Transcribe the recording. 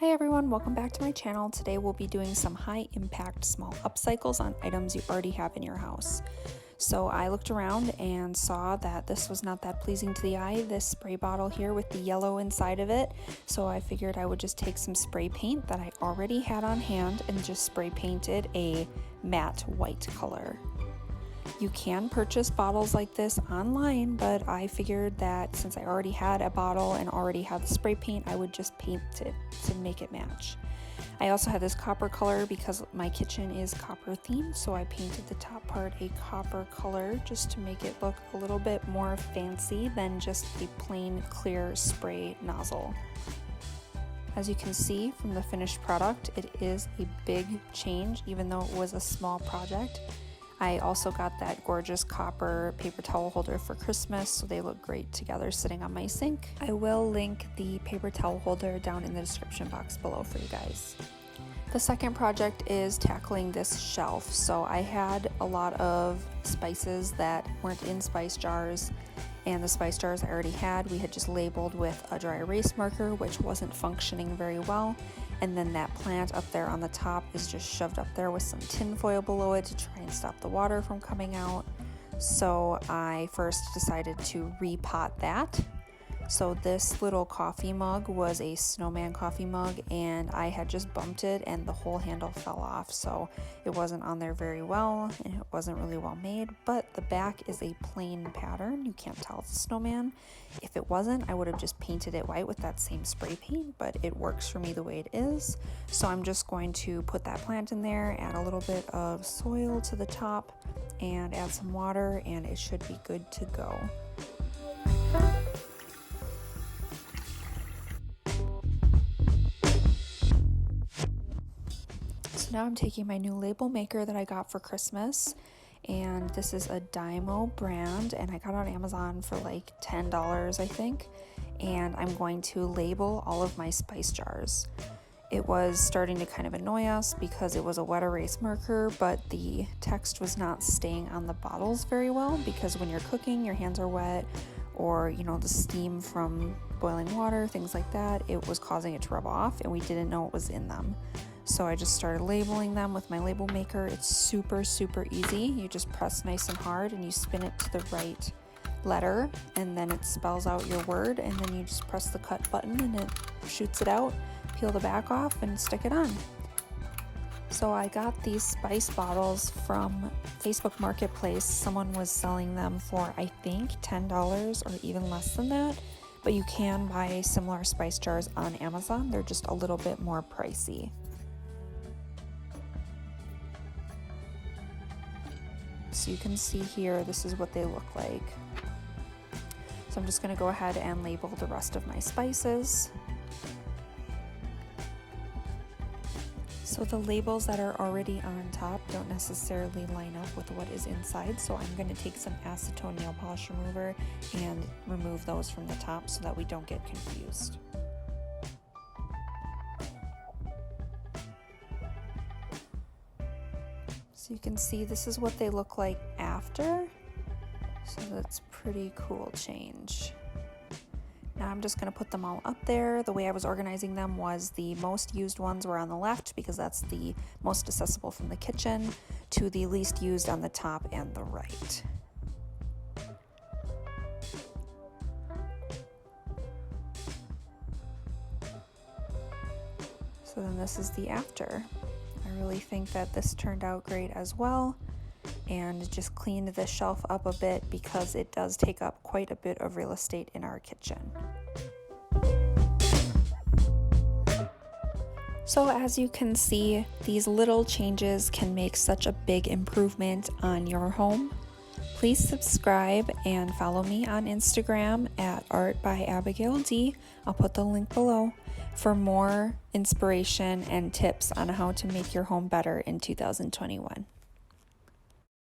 Hi everyone, welcome back to my channel. Today we'll be doing some high impact small upcycles on items you already have in your house. So I looked around and saw that this was not that pleasing to the eye, this spray bottle here with the yellow inside of it. So I figured I would just take some spray paint that I already had on hand and just spray painted a matte white color. You can purchase bottles like this online, but I figured that since I already had a bottle and already had the spray paint, I would just paint it to make it match. I also had this copper color because my kitchen is copper themed, so I painted the top part a copper color just to make it look a little bit more fancy than just a plain clear spray nozzle. As you can see from the finished product, it is a big change even though it was a small project. I also got that gorgeous copper paper towel holder for Christmas, so they look great together sitting on my sink. I will link the paper towel holder down in the description box below for you guys. The second project is tackling this shelf. So I had a lot of spices that weren't in spice jars, and the spice jars I already had, we had just labeled with a dry erase marker, which wasn't functioning very well. And then that plant up there on the top is just shoved up there with some tin foil below it to try and stop the water from coming out. So I first decided to repot that. So this little coffee mug was a snowman coffee mug, and I had just bumped it and the whole handle fell off. So it wasn't on there very well and it wasn't really well made, but the back is a plain pattern. You can't tell it's a snowman. If it wasn't, I would have just painted it white with that same spray paint, but it works for me the way it is. So I'm just going to put that plant in there, add a little bit of soil to the top and add some water, and it should be good to go. So now I'm taking my new label maker that I got for Christmas, and this is a Dymo brand, and I got it on Amazon for like $10, I think, and I'm going to label all of my spice jars. It was starting to kind of annoy us because it was a wet erase marker, but the text was not staying on the bottles very well, because when you're cooking, your hands are wet, or the steam from boiling water, things like that, it was causing it to rub off, and we didn't know what was in them. So I just started labeling them with my label maker. It's super easy. You just press nice and hard and you spin it to the right letter, and then it spells out your word, and then you just press the cut button and it shoots it out. Peel the back off and stick it on. So I got these spice bottles from Facebook Marketplace. Someone was selling them for I think $10 or even less than that, but you can buy similar spice jars on Amazon. They're just a little bit more pricey. So you can see here, this is what they look like. So I'm just going to go ahead and label the rest of my spices. So the labels that are already on top don't necessarily line up with what is inside, so I'm going to take some acetone nail polish remover and remove those from the top so that we don't get confused. So you can see this is what they look like after, so that's pretty cool change. Now I'm just going to put them all up there. The way I was organizing them was the most used ones were on the left because that's the most accessible from the kitchen, to the least used on the top and the right. So then this is the after. I really think that this turned out great as well, and just cleaned the shelf up a bit because it does take up quite a bit of real estate in our kitchen. So as you can see, these little changes can make such a big improvement on your home. Please subscribe and follow me on Instagram at @ArtByAbigailD. I'll put the link below for more inspiration and tips on how to make your home better in 2021.